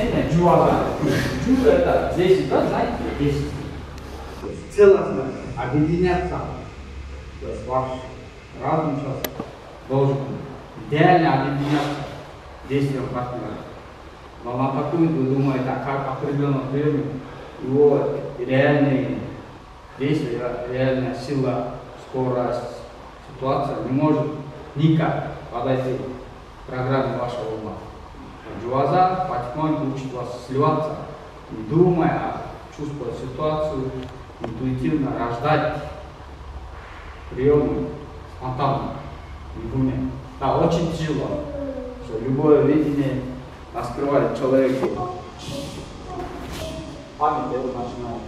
имя джуаза. Джу это 10, да, знаете? 10. Целостно объединяться. То есть ваш разум сейчас должен идеально объединяться действием партнера. Но на такую вы думаете, а как определенном времени его реальные действия, реальная сила, скорость, ситуация не может никак подойти к программе вашего ума. Джуаза потихоньку учит вас сливаться, не думая, а чувствуя ситуацию, интуитивно рождать приемы спонтанно, не думая. Да, очень тяжело, что любое видение раскрывает человеку память, его начинает.